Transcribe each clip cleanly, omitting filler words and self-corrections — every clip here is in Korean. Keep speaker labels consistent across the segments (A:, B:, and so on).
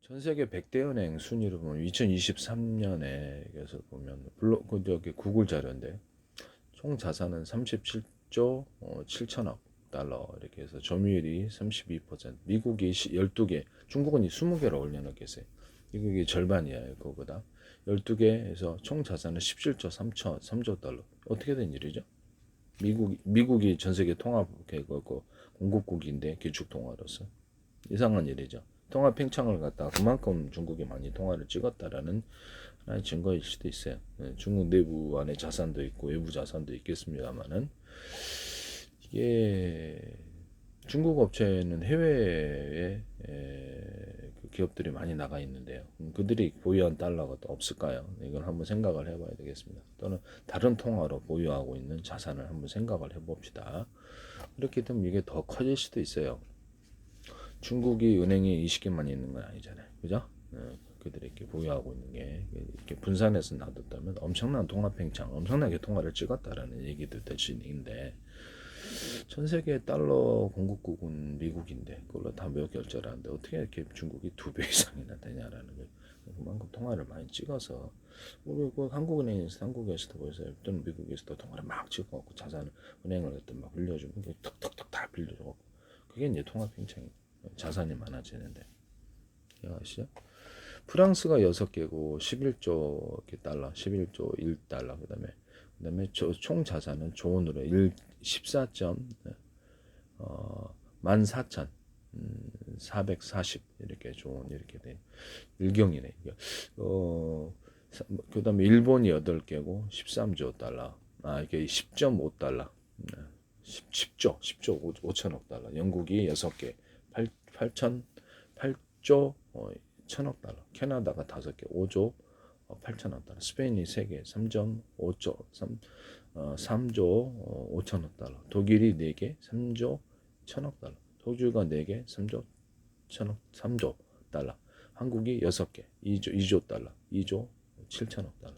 A: 전 세계 100대 은행 순위로 보면 2023년에 그래서 보면 물론 그 저기 구글 자료인데 총 자산은 37조 7천억 달러 이렇게 해서 점유율이 32%, 미국이 12개, 중국은 20개를 올려놓겠어요. 미국이 절반이야 그거보다. 12개에서 총 자산은 17조 3조 달러. 어떻게 된 일이죠? 미국이 전 세계 통합 그 공급국인데 기축 통화로서 이상한 일이죠. 통화 팽창을 갖다가 그만큼 중국이 많이 통화를 찍었다라는 하나의 증거일 수도 있어요. 중국 내부 안에 자산도 있고 외부 자산도 있겠습니다만은 이게 중국 업체는 해외에 그 기업들이 많이 나가 있는데요. 그들이 보유한 달러가 또 없을까요? 이걸 한번 생각을 해봐야 되겠습니다. 또는 다른 통화로 보유하고 있는 자산을 한번 생각을 해봅시다. 이렇게 되면 이게 더 커질 수도 있어요. 중국이 은행이 20개만 있는 건 아니잖아요. 그죠? 그들이 이렇게 보유하고 있는 게 이렇게 분산해서 놔뒀다면 엄청난 통화 팽창, 엄청나게 통화를 찍었다라는 얘기도 될 수 있는데 전 세계 달러 공급국은 미국인데 그걸로 다 무역 결제를 하는데 어떻게 이렇게 중국이 2배 이상이나 되냐라는 거예요. 그만큼 통화를 많이 찍어서 우리 그 한국은행에서 한국에서도 보세요. 또는 미국에서도 통화를 막 찍어갖고 자산을 은행을 했던 막 빌려주고 턱턱턱 다 빌려주고 그게 이제 통화 팽창이 자산이 많아지는데 아시죠? 프랑스가 6개고 11조 달러, 11조 1달러 그다음에 총 자산은 조원으로 14점 14,000 440 이렇게 조원 이렇게 돼 일경이네. 그다음에 일본이 8개고 13조 달러. 이게 10.5달러. 10조 5천억 달러. 영국이 6개 8조 1천억 달러. 캐나다가 5개 5조 8천억 달러. 스페인이 3개 3.5조 3조 5천억 달러. 독일이 4개 3조 1천억 달러. 호주가 4개 3조 1천억 3조 달러. 한국이 6개 2조 달러. 2조 7천억 달러.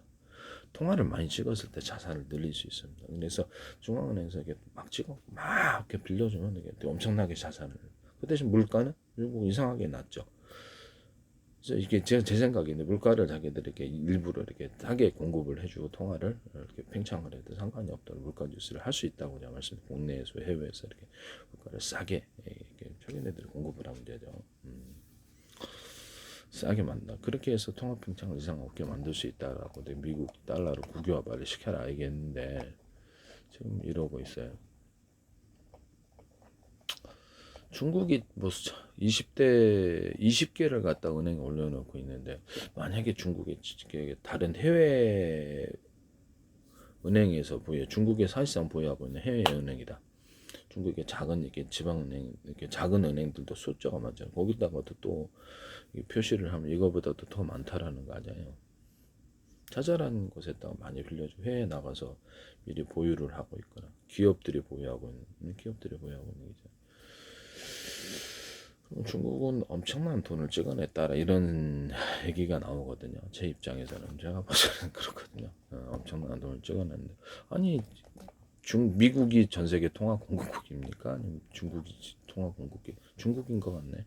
A: 통화를 많이 찍었을 때 자산을 늘릴 수 있습니다. 그래서 중앙은행에서 이렇게 막 찍어 막 이렇게 빌려주면 이게 엄청나게 자산을. 그 대신 물가는 미국 이상하게 낮죠. 그래서 이게 제 생각인데 물가를 자기들에게 일부러 이렇게 싸게 공급을 해주고 통화를 이렇게 팽창을 해도 상관이 없도록 물가 뉴스를 할 수 있다고 제가 말씀. 국내에서 해외에서 이렇게 물가를 싸게 이렇게 자기네들이 공급을 하면 되죠. 싸게 만다. 그렇게 해서 통화 팽창을 이상 없게 만들 수 있다라고 미국 달러로 국유화를 시켜라 알겠는데 지금 이러고 있어요. 중국이 뭐 20개를 갖다 은행에 올려놓고 있는데 만약에 중국이 다른 해외 은행에서 중국에 사실상 보유하고 있는 해외 은행이다. 중국의 작은 이렇게 지방은행 이렇게 작은 은행들도 숫자가 많잖아요. 거기다가도 또 표시를 하면 이거보다도 더 많다라는 거 아니에요. 자잘한 곳에다가 많이 빌려주고 해외에 나가서 미리 보유를 하고 있거나 기업들이 보유하고 있는 거죠. 중국은 엄청난 돈을 찍어냈다라 이런 얘기가 나오거든요. 제 입장에서는 제가 봐서는 그렇거든요. 엄청난 돈을 찍어냈는데 아니 미국이 전 세계 통화 공급국입니까? 아니면 중국이 통화 공급국? 중국인 것 같네.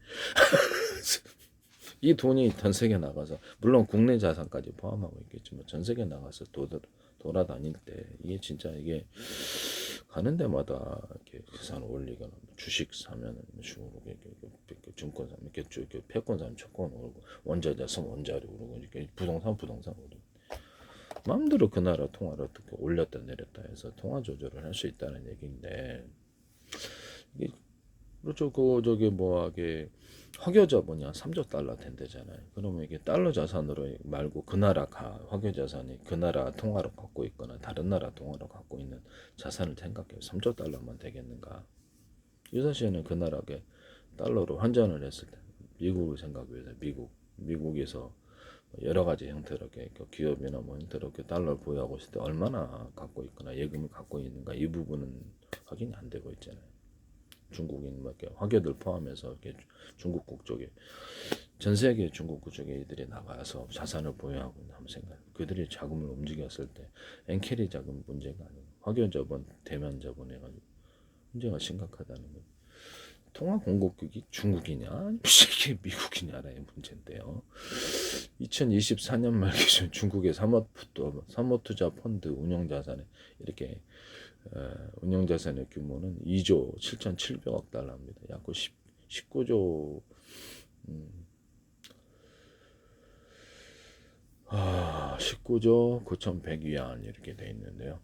A: 이 돈이 전 세계 나가서 물론 국내 자산까지 포함하고 있겠지만 전 세계 나가서 돌아다닐 때 이게 진짜 이게 가는 데마다 이렇게 회사를 올리거나 주식 사면은 증권 사면 이렇게 패권 사면 채권 오르고 원자재 사면 원자료 오르고 이렇게 부동산 오르고 마음대로 그 나라 통화를 어떻게 올렸다 내렸다 해서 통화 조절을 할 수 있다는 얘기인데 이게 그렇죠. 이게 화교 자본이 한 3조 달러 된대잖아요. 그러면 이게 달러 자산으로 말고 그 나라 화교 자산이 그 나라 통화로 갖고 있거나 다른 나라 통화로 갖고 있는 자산을 생각해요. 3조 달러만 되겠는가? 유사시에는 그 나라에 달러로 환전을 했을 때 미국을 생각해서 미국에서 여러 가지 형태로 기업이나 뭐 형태로 이렇게 달러를 보유하고 있을 때 얼마나 갖고 있거나 예금을 갖고 있는가 이 부분은 확인이 안 되고 있잖아요. 중국인 막 화교들 포함해서 이렇게 중국국 쪽에 전 세계 중국국 쪽에 이들이 나가서 자산을 보유하고 있는 한번 생각. 그들이 자금을 움직였을 때 엔캐리 자금 문제가 아니고 화교 자본, 대면 자본 해가지고 문제가 심각하다는 거예요. 통화 공급국이 중국이냐 이게 미국이냐라의 문제인데요. 2024년 말 기준 중국의 사모투자 펀드 운용자산에 이렇게 운용자산의 규모는 2조 7,700억 달러입니다. 약 19조 19조 9,100위안 이렇게 돼 있는데요.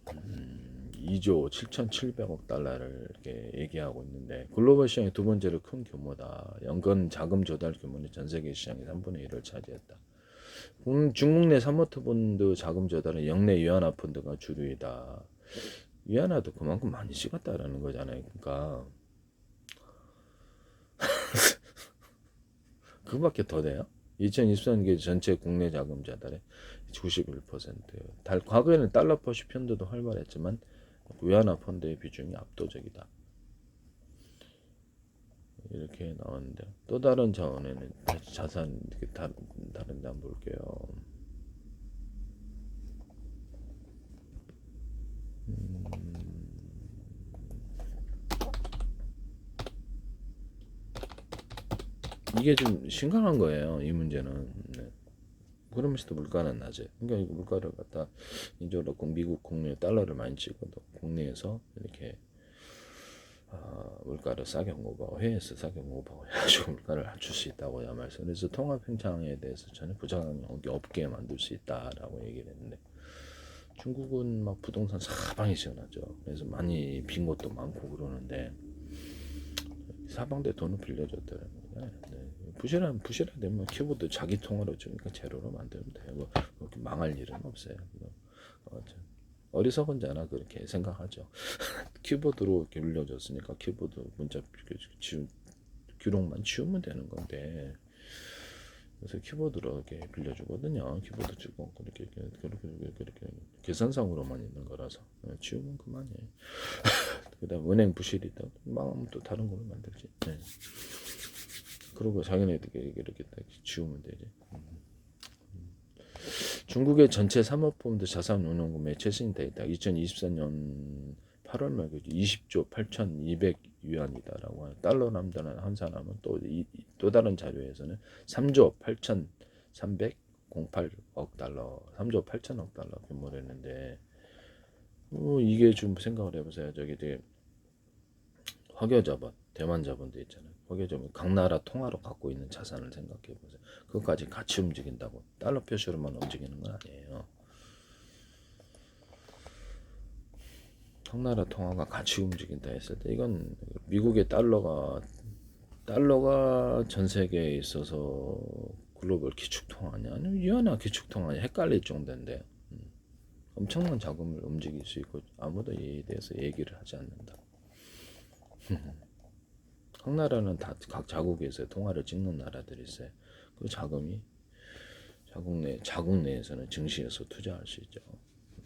A: 2조 7,700억 달러를 이렇게 얘기하고 있는데 글로벌 시장의 두 번째로 큰 규모다. 연간 자금 조달 규모는 전 세계 시장의 3분의 1을 차지했다. 중국 내 사모펀드 자금 조달은 영내 위안화 펀드가 주류이다. 위안화도 그만큼 많이 찍었다라는 거잖아요. 그러니까 그밖에 더 돼요? 2024년 전체 국내 자금 조달의 91%. 과거에는 달러 퍼시 펀드도 활발했지만 위안화 펀드의 비중이 압도적이다. 이렇게 나왔는데 또 다른 자원에는 자산 다른 데 한번 볼게요. 이게 좀 심각한 거예요. 이 문제는. 네. 그러면서도 물가는 낮아요. 그러니까 물가를 갖다 인정을 얻고 미국 국내 달러를 많이 찍어도 국내에서 이렇게 물가를 싸게 공급하고 해외에서 싸게 공급하고 해가지고 물가를 낮출 수 있다고야 말씀. 그래서 통합 팽창에 대해서 전혀 부작용이 없게 만들 수 있다라고 얘기를 했는데 중국은 막 부동산 사방이 시원하죠. 그래서 많이 빈 곳도 많고 그러는데 사방대 돈을 빌려줬다는 거예요. 네. 부실하면 키보드 자기 통화로 주니까 제로로 만들면 돼요. 뭐 그렇게 망할 일은 없어요. 어리석은 자나 그렇게 생각하죠. 키보드로 이렇게 빌려줬으니까 키보드 문자 기록만 지우면 되는 건데 그래서 키보드로 이렇게 빌려주거든요. 키보드 주고 그렇게 계산상으로만 있는 거라서 지우면 그만이에요. 그다음 은행 부실이다 망하면 또 다른 걸로 만들지. 네. 그러고 자기네들이 이렇게 딱 지우면 되지. 중국의 전체 사모펀드 자산운용금의 최신 데이터 2024년 8월 말 20조 8,200위안이다라고 하는 달러 남다는 환산하면 또 다른 자료에서는 3조 8,308억 달러, 3조 8천억 달러 규모랬는데 이게 좀 생각을 해보세요. 저기 되게 화교자본, 대만 자본도 있잖아요. 화교자본 각 나라 통화로 갖고 있는 자산을 생각해 보세요. 그것까지 같이 움직인다고 달러 표시로만 움직이는 건 아니에요. 각 나라 통화가 같이 움직인다 했을 때 이건 미국의 달러가 전 세계에 있어서 글로벌 기축통화냐 아니면 위안화 기축통화냐 헷갈릴 정도인데 엄청난 자금을 움직일 수 있고 아무도 이에 대해서 얘기를 하지 않는다. 각 나라는 다 각 자국에서 통화를 찍는 나라들이 있어요. 그 자금이 자국 내에서는 증시에서 투자할 수 있죠.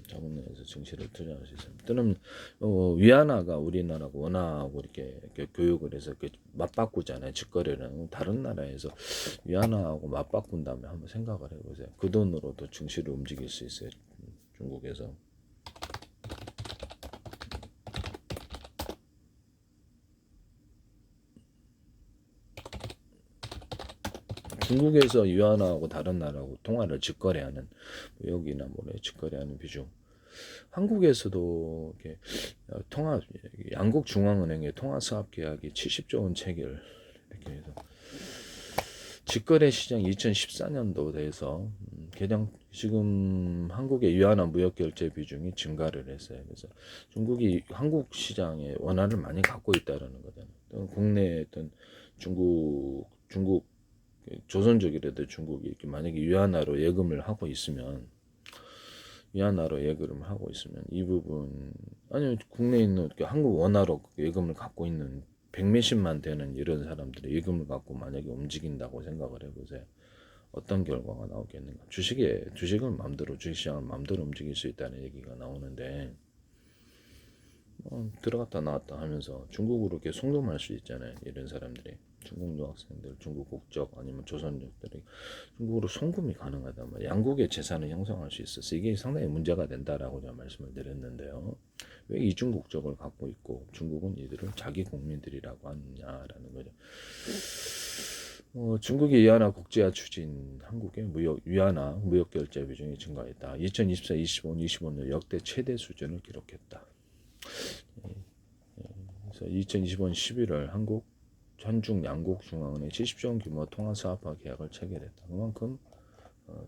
A: 자국 내에서 증시를 투자할 수 있습니다. 또는 위안화가 우리나라하고 원화하고 이렇게 교육을 해서 맞바꾸잖아요. 직거래는 다른 나라에서 위안화하고 맞바꾼 다음에 한번 생각을 해보세요. 그 돈으로도 증시를 움직일 수 있어요. 중국에서. 중국에서 위안화하고 다른 나라하고 통화를 직거래하는 여기나 뭐래 직거래하는 비중. 한국에서도 이렇게 양국 중앙은행의 통화 수합 계약이 70조 원 체결 이렇게 해서 직거래 시장 2014년도 돼서 지금 한국의 위안화 무역 결제 비중이 증가를 했어요. 그래서 중국이 한국 시장에 원화를 많이 갖고 있다라는 거잖아요. 또 국내에 어떤 중국 조선족이라도 중국이 이렇게 만약에 위안화로 예금을 하고 있으면 이 부분 아니면 국내에 있는 한국 원화로 예금을 갖고 있는 백몇십만 되는 이런 사람들이 예금을 갖고 만약에 움직인다고 생각을 해보세요. 어떤 결과가 나오겠는가? 주식을 마음대로 주식시장을 마음대로 움직일 수 있다는 얘기가 나오는데 들어갔다 나왔다 하면서 중국으로 이렇게 송금할 수 있잖아요. 이런 사람들이 중국 유학생들, 중국 국적 아니면 조선족들이 중국으로 송금이 가능하단 말이에요. 양국의 재산을 형성할 수 있어서 이게 상당히 문제가 된다라고 제가 말씀을 드렸는데요. 왜 이중 국적을 갖고 있고 중국은 이들을 자기 국민들이라고 하느냐라는 거죠. 중국의 위안화 국제화 추진, 한국의 위안화 무역 결제 비중이 증가했다. 2024, 25, 25년 역대 최대 수준을 기록했다. 그래서 2025년 11월 한국 한중 양국 중앙은행 70조 원 규모 통화 사업화 계약을 체결했다. 그만큼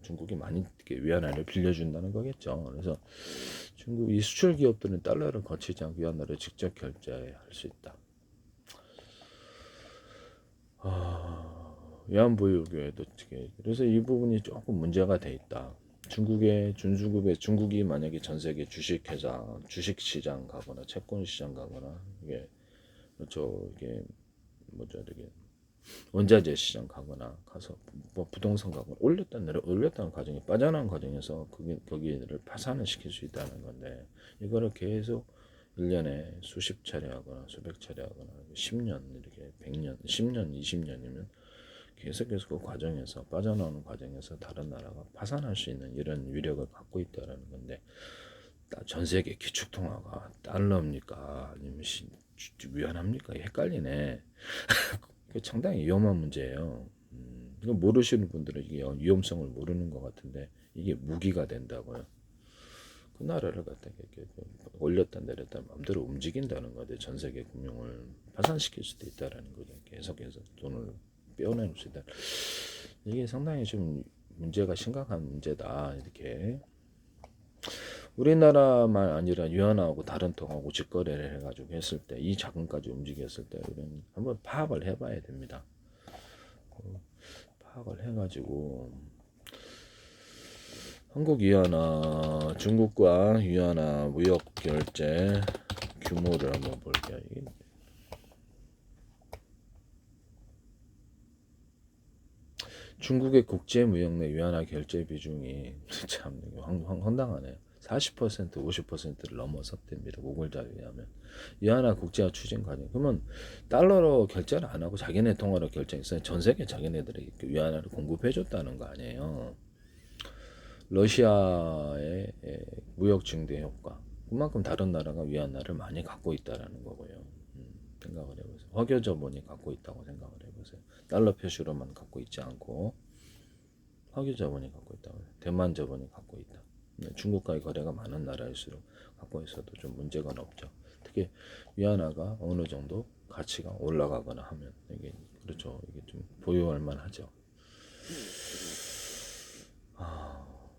A: 중국이 많이 위안화를 빌려준다는 거겠죠. 그래서 중국 이 수출 기업들은 달러를 거치지 않고 위안화를 직접 결제할 수 있다. 위안부유교에도 그래서 이 부분이 조금 문제가 돼 있다. 중국의 준수급의 중국이 만약에 전 세계 주식회사, 주식시장 가거나 채권시장 가거나 이게 그렇죠. 이게 뭐죠, 되게 원자재 시장 가거나 가서 뭐 부동산 가거나 올렸다는 과정이 빠져나간 과정에서 거기를 파산을 시킬 수 있다는 건데 이거를 계속 1년에 수십 차례 하거나 수백 차례 하거나 10년 이렇게 100년, 10년, 20년이면 계속해서 그 과정에서 빠져나오는 과정에서 다른 나라가 파산할 수 있는 이런 위력을 갖고 있다는 건데 전 세계 기축통화가 달러입니까 아니면 위안합니까? 헷갈리네. 상당히 위험한 문제예요. 이거 모르시는 분들은 이게 위험성을 모르는 것 같은데 이게 무기가 된다고요. 그 나라를 갖다 이렇게 올렸다 내렸다 마음대로 움직인다는 거죠. 전 세계 금융을 파산시킬 수도 있다라는 거죠. 계속해서 돈을 빼어낼 수 있다. 이게 상당히 좀 문제가 심각한 문제다. 이렇게 우리나라만 아니라 위안화하고 다른 통하고 직거래를 해가지고 했을 때 이 자금까지 움직였을 때 이런 한번 파악을 해봐야 됩니다. 파악을 해가지고 한국 위안화, 중국과 위안화 무역 결제 규모를 한번 볼게요. 중국의 국제 무역 내 위안화 결제 비중이 참 황당하네요. 40%, 50%를 넘어섰답니다. 구글 자료에 하면. 위안화 국제화 추진 과정. 그러면 달러로 결제를 안 하고 자기네 통화로 결제해서 전 세계 자기네들이 위안화를 공급해 줬다는 거 아니에요. 러시아의 무역 증대 효과. 그만큼 다른 나라가 위안화를 많이 갖고 있다라는 거고요. 생각을 해보세요. 화교 자본이 갖고 있다고 생각을 해보세요. 달러 표시로만 갖고 있지 않고 화교 자본이 갖고 있다고 해요. 대만 자본이 갖고 있다. 중국과의 거래가 많은 나라일수록 갖고 있어도 좀 문제가 없죠. 특히 위안화가 어느 정도 가치가 올라가거나 하면 이게 그렇죠. 이게 좀 보유할 만하죠.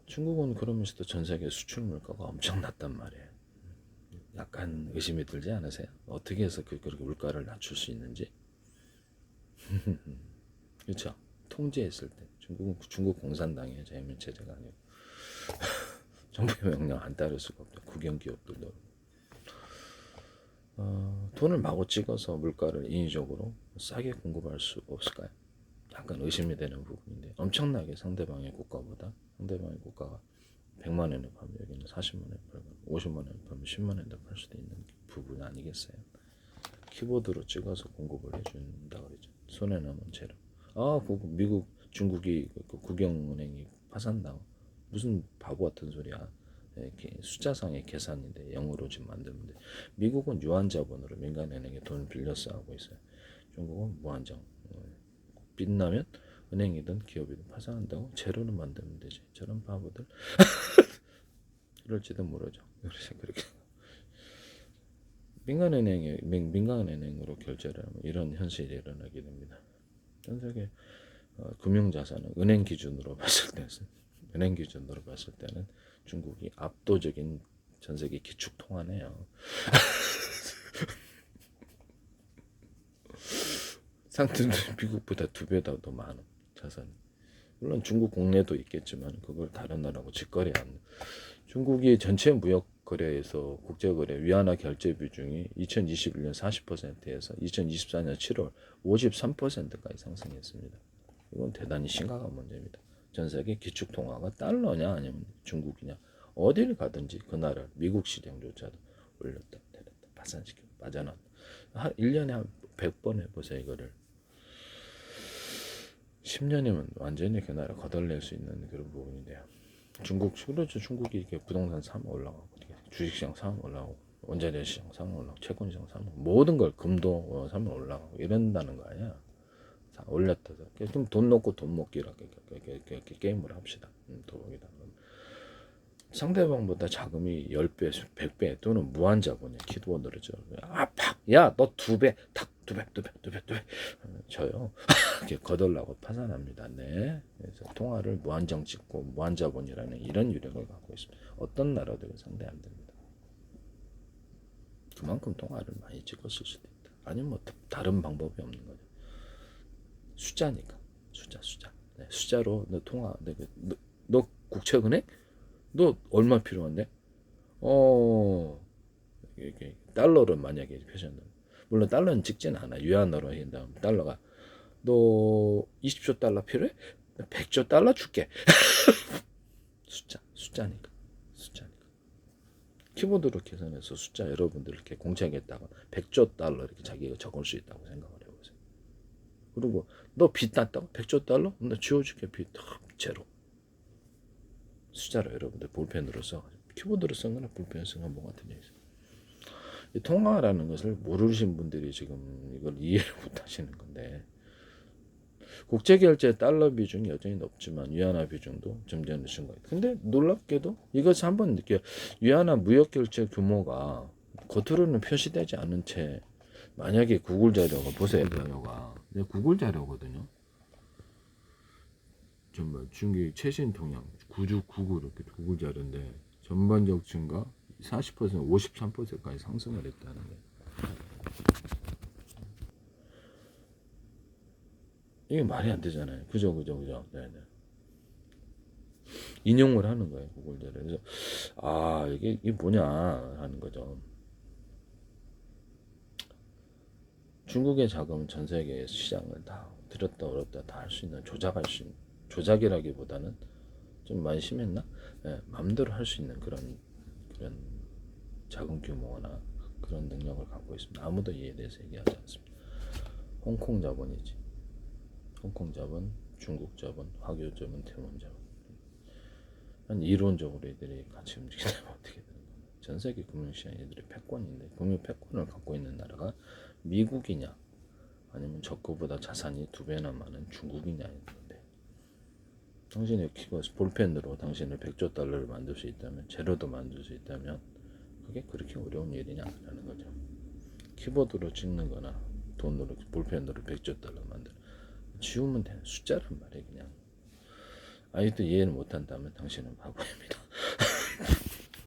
A: 중국은 그러면서도 전 세계 수출 물가가 엄청 낮단 말이에요. 약간 의심이 들지 않으세요? 어떻게 해서 그렇게 물가를 낮출 수 있는지? 그렇죠. 통제했을 때 중국 공산당이에요. 자유민체제가 아니고 정부의 명령 안 따를 수가 없죠. 국영 기업들도 돈을 마구 찍어서 물가를 인위적으로 싸게 공급할 수 없을까요? 약간 의심이 되는 부분인데 엄청나게 상대방의 국가가 100만 원에 팔면 여기는 40만 원에 팔고 50만 원에 팔면 10만 원에 팔 수도 있는 부분 아니겠어요? 키보드로 찍어서 공급을 해준다 그러죠. 손에 남은 채로. 미국, 중국이 국영은행이 파산당 무슨 바보 같은 소리야. 이렇게 숫자상의 계산인데 영어로 지금 만들면 돼. 미국은 유한자본으로 민간은행에 돈을 빌려서 하고 있어요. 중국은 무한정. 빚나면 은행이든 기업이든 파산한다고 재료는 만들면 되지. 저런 바보들. 그럴지도 모르죠. 그래서 그렇게 민간은행으로 결제를 하면 이런 현실이 일어나게 됩니다. 전 세계 금융자산은 은행 기준으로 봤을 때는 중국이 압도적인 전 세계 기축 통화네요. 상품 미국보다 2배 더 많은 자산. 물론 중국 국내도 있겠지만 그걸 다른 나라하고 직거래하는. 중국이 전체 무역 거래에서 국제거래 위안화 결제 비중이 2021년 40%에서 2024년 7월 53%까지 상승했습니다. 이건 대단히 심각한 문제입니다. 전 세계 기축 통화가 달러냐 아니면 중국이냐 어디를 가든지 그 나라 미국 시장조차도 올렸다 내렸다 파산시켜 빠져나. 한 1년에 한 100번 해보세요 이거를. 10년이면 완전히 그 나라 거덜낼 수 있는 그런 부분인데요. 그렇죠. 중국이 이렇게 부동산 사면 올라가고, 주식시장 사면 올라가고, 원자재 시장 사면 올라가고, 채권 시장 사면 모든 걸 금도 사면 올라가고 이런다는 거 아니야. 자, 올렸다. 그럼 돈 넣고 돈 먹기라고 이렇게 게임을 합시다. 도박이다. 상대방보다 자금이 10배, 100배 또는 무한 자본이야. 키드워드를 줘. 팍! 야, 너 2배, 탁, 2배. 저요. 이렇게 거덜나고 파산합니다. 네. 그래서 통화를 무한정 찍고 무한 자본이라는 이런 유력을 갖고 있습니다. 어떤 나라도 상대 안 됩니다. 그만큼 통화를 많이 찍었을 수도 있다. 아니면 뭐 다른 방법이 없는 거죠. 숫자니까. 숫자. 네, 숫자로 너 통화, 너 국채은행? 너 얼마 필요한데? 이게 달러를 만약에 표시한다. 물론 달러는 찍지는 않아. 위안으로 한다. 달러가 너 20조 달러 필요해? 100조 달러 줄게. 숫자니까. 키보드로 계산해서 숫자 여러분들 이렇게 공책에다가 100조 달러 이렇게 자기가 적을 수 있다고 생각을 해보세요. 그리고 너 빚 났다고? 100조 달러? 나 지워줄게. 빚 제로. 숫자로 여러분들 볼펜으로 써. 키보드로 쓴 거나 볼펜 쓴 건 뭐가 틀려 있어요. 이 통화라는 것을 모르신 분들이 지금 이걸 이해를 못 하시는 건데, 국제결제 달러 비중이 여전히 높지만 위안화 비중도 점점 늦은 거예요. 근데 놀랍게도 이것을 한번 느껴요. 위안화 무역결제 규모가 겉으로는 표시되지 않은 채, 만약에 구글 자료가 보세요. 자료가 구글 자료거든요. 정말 중기 최신 동향 9주99 이렇게 구글 자료인데 전반적 증가 40% 53%까지 상승을 했다는 거예요. 이게 말이 안 되잖아요. 그죠. 네네. 인용을 하는 거예요, 구글 자료. 그래서 이게 뭐냐 하는 거죠. 중국의 자금은 전 세계 시장을 다 들였다 얼었다 다 할 수 있는, 조작할 수 있는, 조작이라기보다는 좀 많이 심했나? 네, 마음대로 할 수 있는 그런 자금 규모나 그런 능력을 갖고 있습니다. 아무도 이에 대해서 얘기하지 않습니다. 홍콩 자본이지. 홍콩 자본, 중국 자본, 화교 자본, 태원 자본. 이론적으로 애들이 같이 움직이면 어떻게 되는 거야? 전 세계 금융시장 애들이 패권인데, 금융 패권을 갖고 있는 나라가 미국이냐, 아니면 저거보다 자산이 2배나 많은 중국이냐 했는데, 당신의 볼펜으로 당신을 100조 달러를 만들 수 있다면, 재료도 만들 수 있다면 그게 그렇게 어려운 일이냐라는 거죠. 키보드로 찍는 거나 돈으로 볼펜으로 100조 달러 만들, 지우면 되는 숫자란 말이에요. 그냥 아직도 이해를 못한다면 당신은 바보입니다.